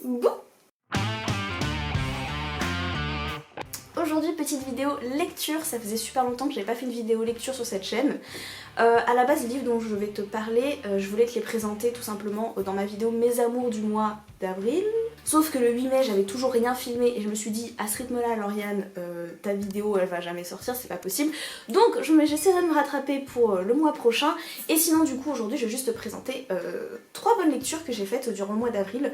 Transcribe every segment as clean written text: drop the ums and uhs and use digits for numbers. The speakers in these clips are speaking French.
go! Aujourd'hui, petite vidéo lecture, ça faisait super longtemps que j'avais pas fait une vidéo lecture sur cette chaîne. À la base, les livres dont je vais te parler, je voulais te les présenter tout simplement dans ma vidéo Mes amours du mois d'avril. Sauf que le 8 mai, j'avais toujours rien filmé et je me suis dit, à ce rythme-là, Lauriane, ta vidéo elle va jamais sortir, c'est pas possible. Donc j'essaierai de me rattraper pour le mois prochain. Et sinon, du coup, aujourd'hui, je vais juste te présenter 3 bonnes lectures que j'ai faites durant le mois d'avril.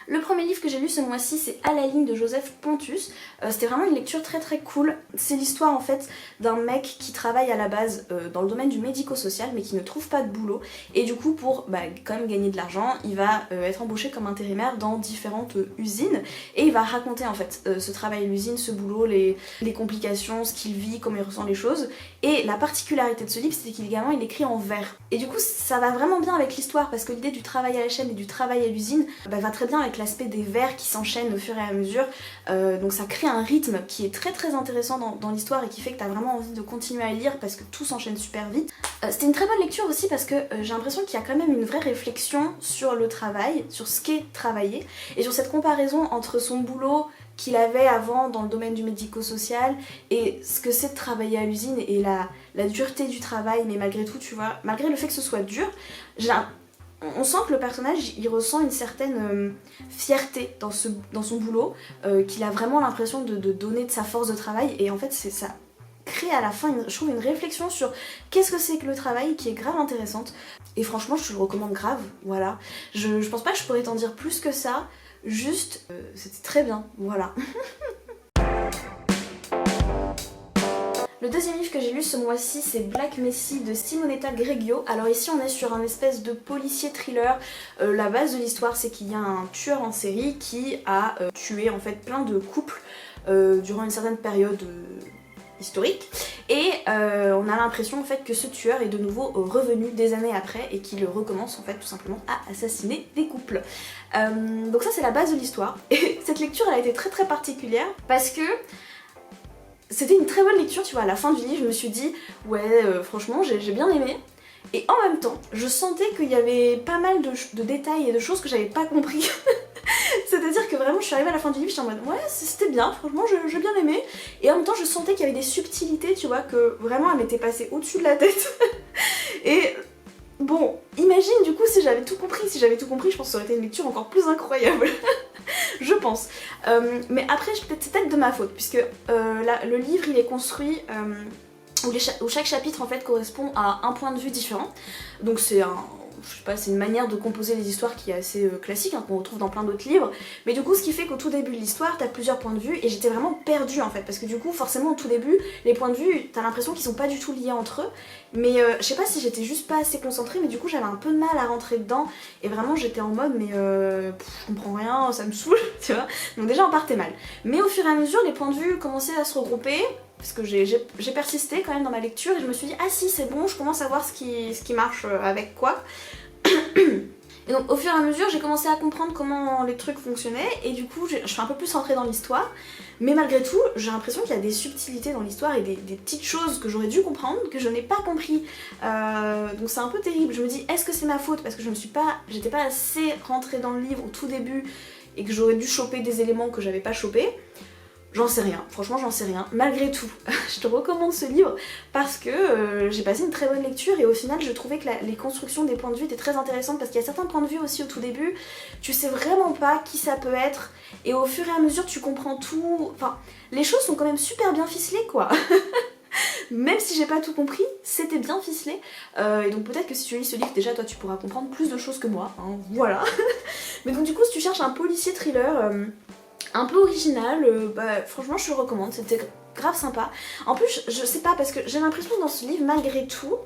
Le premier livre que j'ai lu ce mois-ci, c'est À la ligne de Joseph Pontus. C'était vraiment une lecture très cool. C'est l'histoire en fait d'un mec qui travaille à la base dans le domaine du médico-social mais qui ne trouve pas de boulot. Et du coup pour quand même gagner de l'argent, il va être embauché comme intérimaire dans différentes usines. Et il va raconter en fait ce travail à l'usine, ce boulot, les complications, ce qu'il vit, comment il ressent les choses. Et la particularité de ce livre, c'est qu'également il écrit en vers. Et du coup ça va vraiment bien avec l'histoire parce que l'idée du travail à la chaîne et du travail à l'usine va très bien avec l'aspect des vers qui s'enchaînent au fur et à mesure, donc ça crée un rythme qui est très intéressant dans l'histoire et qui fait que t'as vraiment envie de continuer à lire parce que tout s'enchaîne super vite. C'était une très bonne lecture aussi parce que j'ai l'impression qu'il y a quand même une vraie réflexion sur le travail, sur ce qu'est travailler et sur cette comparaison entre son boulot qu'il avait avant dans le domaine du médico-social et ce que c'est de travailler à l'usine et la dureté du travail, mais malgré tout tu vois, malgré le fait que ce soit dur, on sent que le personnage il ressent une certaine fierté dans son boulot, qu'il a vraiment l'impression de donner de sa force de travail et en fait ça crée à la fin je trouve une réflexion sur qu'est-ce que c'est que le travail qui est grave intéressante et franchement je te le recommande grave, voilà. Je pense pas que je pourrais t'en dire plus que ça, juste c'était très bien, voilà. Le deuxième livre que j'ai lu ce mois-ci, c'est Black Messie de Simonetta Greggio. Alors ici on est sur un espèce de policier thriller. La base de l'histoire c'est qu'il y a un tueur en série qui a tué en fait plein de couples durant une certaine période historique. Et on a l'impression en fait que ce tueur est de nouveau revenu des années après et qu'il recommence en fait tout simplement à assassiner des couples. Donc ça c'est la base de l'histoire. Et cette lecture elle a été très particulière parce que c'était une très bonne lecture, tu vois, à la fin du livre je me suis dit ouais franchement j'ai bien aimé et en même temps je sentais qu'il y avait pas mal de détails et de choses que j'avais pas compris. C'est-à-dire que vraiment je suis arrivée à la fin du livre, j'étais en mode ouais c'était bien, franchement j'ai bien aimé et en même temps je sentais qu'il y avait des subtilités tu vois que vraiment elle m'était passée au-dessus de la tête. Et bon, imagine du coup si j'avais tout compris, je pense que ça aurait été une lecture encore plus incroyable. Je pense. Mais après c'est peut-être de ma faute puisque le livre il est construit où chaque chapitre en fait correspond à un point de vue différent. Donc c'est une manière de composer les histoires qui est assez classique, hein, qu'on retrouve dans plein d'autres livres. Mais du coup ce qui fait qu'au tout début de l'histoire t'as plusieurs points de vue et j'étais vraiment perdue en fait parce que du coup forcément au tout début les points de vue t'as l'impression qu'ils sont pas du tout liés entre eux. Mais je sais pas si j'étais juste pas assez concentrée mais du coup j'avais un peu de mal à rentrer dedans et vraiment j'étais en mode mais je comprends rien, ça me saoule, tu vois. Donc déjà on partait mal. Mais au fur et à mesure les points de vue commençaient à se regrouper parce que j'ai persisté quand même dans ma lecture et je me suis dit ah si c'est bon, je commence à voir ce qui marche avec quoi. Et donc au fur et à mesure j'ai commencé à comprendre comment les trucs fonctionnaient et du coup je suis un peu plus rentrée dans l'histoire. Mais malgré tout j'ai l'impression qu'il y a des subtilités dans l'histoire et des petites choses que j'aurais dû comprendre que je n'ai pas compris. Donc c'est un peu terrible, je me dis est-ce que c'est ma faute parce que j'étais pas assez rentrée dans le livre au tout début et que j'aurais dû choper des éléments que j'avais pas chopés. J'en sais rien, franchement j'en sais rien. Malgré tout, je te recommande ce livre parce que j'ai passé une très bonne lecture et au final je trouvais que les constructions des points de vue étaient très intéressantes parce qu'il y a certains points de vue aussi au tout début, tu sais vraiment pas qui ça peut être et au fur et à mesure tu comprends tout, enfin les choses sont quand même super bien ficelées quoi. Même si j'ai pas tout compris, c'était bien ficelé. Et donc peut-être que si tu lis ce livre, déjà toi tu pourras comprendre plus de choses que moi, hein, voilà. Mais donc du coup si tu cherches un policier thriller un peu original, franchement je te le recommande, c'était grave sympa. En plus je sais pas parce que j'ai l'impression que dans ce livre malgré tout,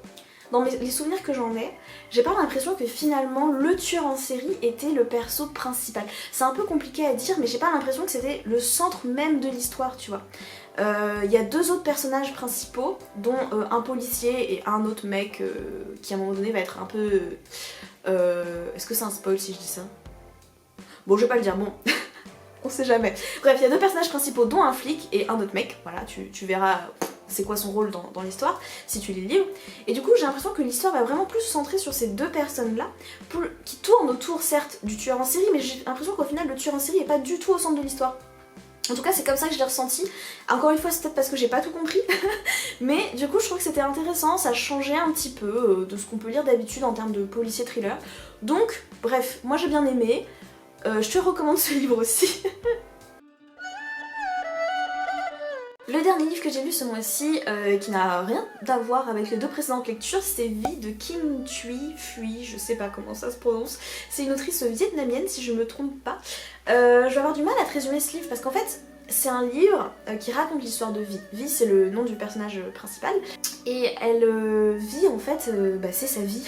dans les souvenirs que j'en ai, j'ai pas l'impression que finalement le tueur en série était le perso principal. C'est un peu compliqué à dire mais j'ai pas l'impression que c'était le centre même de l'histoire tu vois. Il y a 2 autres personnages principaux dont un policier et un autre mec qui à un moment donné va être un peu... Est-ce que c'est un spoil si je dis ça? Bon je vais pas le dire, bon... On sait jamais. Bref, il y a 2 personnages principaux dont un flic et un autre mec, voilà, tu verras c'est quoi son rôle dans l'histoire, si tu lis le livre. Et du coup j'ai l'impression que l'histoire va vraiment plus se centrer sur ces deux personnes là, qui tournent autour certes du tueur en série, mais j'ai l'impression qu'au final le tueur en série est pas du tout au centre de l'histoire. En tout cas c'est comme ça que je l'ai ressenti. Encore une fois c'est peut-être parce que j'ai pas tout compris. Mais du coup je trouve que c'était intéressant, ça changeait un petit peu de ce qu'on peut lire d'habitude en termes de policier thriller. Donc bref, moi j'ai bien aimé. Je te recommande ce livre aussi. Le dernier livre que j'ai lu ce mois-ci, qui n'a rien à voir avec les deux précédentes lectures, c'est Vie de Kim Thuy, je sais pas comment ça se prononce. C'est une autrice vietnamienne si je me trompe pas. Je vais avoir du mal à te résumer ce livre parce qu'en fait c'est un livre qui raconte l'histoire de Vi. Vi c'est le nom du personnage principal et elle vit en fait, c'est sa vie.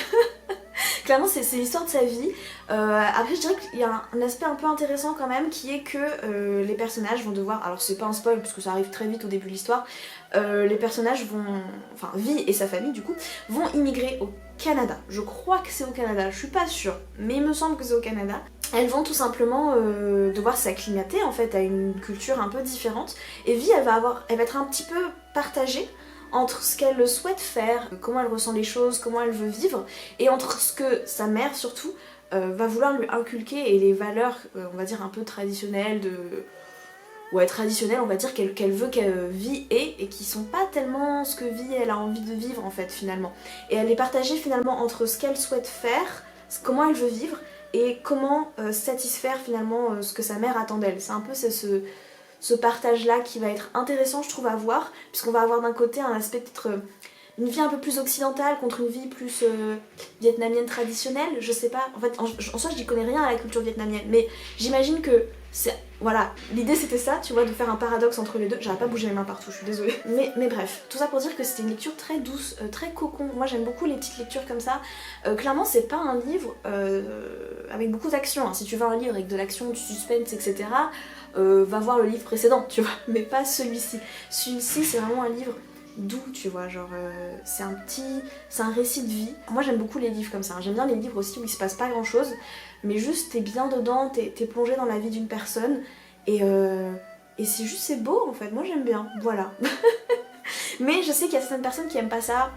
Clairement c'est l'histoire de sa vie. Après je dirais qu'il y a un aspect un peu intéressant quand même qui est que les personnages vont devoir, alors c'est pas un spoil parce que ça arrive très vite au début de l'histoire, les personnages vont, enfin Vi et sa famille du coup, vont immigrer au Canada. Je crois que c'est au Canada, je suis pas sûre, mais il me semble que c'est au Canada. Elles vont tout simplement devoir s'acclimater en fait à une culture un peu différente et Vi elle va être un petit peu partagée entre ce qu'elle souhaite faire, comment elle ressent les choses, comment elle veut vivre, et entre ce que sa mère surtout va vouloir lui inculquer et les valeurs, on va dire un peu traditionnelles traditionnelles on va dire qu'elle veut que Vi ait et qui sont pas tellement ce que Vi elle a envie de vivre en fait finalement. Et elle est partagée finalement entre ce qu'elle souhaite faire, comment elle veut vivre et comment satisfaire finalement ce que sa mère attend d'elle. C'est un peu ce partage là qui va être intéressant je trouve à voir, puisqu'on va avoir d'un côté un aspect peut-être une vie un peu plus occidentale contre une vie plus vietnamienne traditionnelle, je sais pas, en fait en soi je n'y connais rien à la culture vietnamienne, mais j'imagine que c'est, voilà, l'idée c'était ça, tu vois, de faire un paradoxe entre les deux. J'arrête pas de bouger mes mains partout, je suis désolée. Mais bref, tout ça pour dire que c'était une lecture très douce, très cocon. Moi j'aime beaucoup les petites lectures comme ça. Clairement c'est pas un livre avec beaucoup d'action, hein. Si tu veux un livre avec de l'action, du suspense, etc. Va voir le livre précédent, tu vois, mais pas celui-ci. Celui-ci c'est vraiment un livre doux, tu vois, genre c'est un récit de vie. Moi j'aime beaucoup les livres comme ça, hein. J'aime bien les livres aussi où il se passe pas grand chose, mais juste t'es bien dedans, t'es plongé dans la vie d'une personne et c'est juste, c'est beau en fait, moi j'aime bien, voilà. Mais je sais qu'il y a certaines personnes qui aiment pas ça,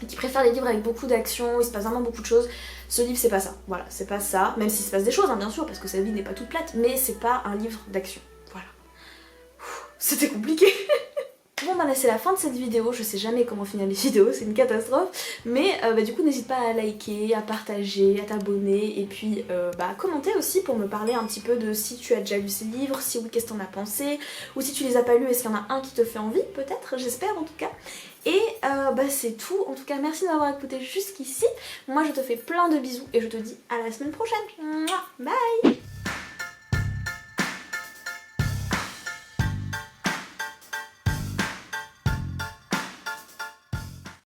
qui préfèrent les livres avec beaucoup d'action, il se passe vraiment beaucoup de choses. Ce livre c'est pas ça, voilà, c'est pas ça, même s'il se passe des choses hein, bien sûr, parce que sa vie n'est pas toute plate, mais c'est pas un livre d'action, voilà. C'était compliqué. Bon bah là c'est la fin de cette vidéo, je sais jamais comment finir les vidéos, c'est une catastrophe. Mais du coup n'hésite pas à liker, à partager, à t'abonner et puis à commenter aussi pour me parler un petit peu de si tu as déjà lu ces livres, si oui qu'est-ce que t'en as pensé, ou si tu les as pas lus est-ce qu'il y en a un qui te fait envie peut-être, j'espère en tout cas. Et c'est tout, en tout cas merci de m'avoir écouté jusqu'ici, moi je te fais plein de bisous et je te dis à la semaine prochaine, bye.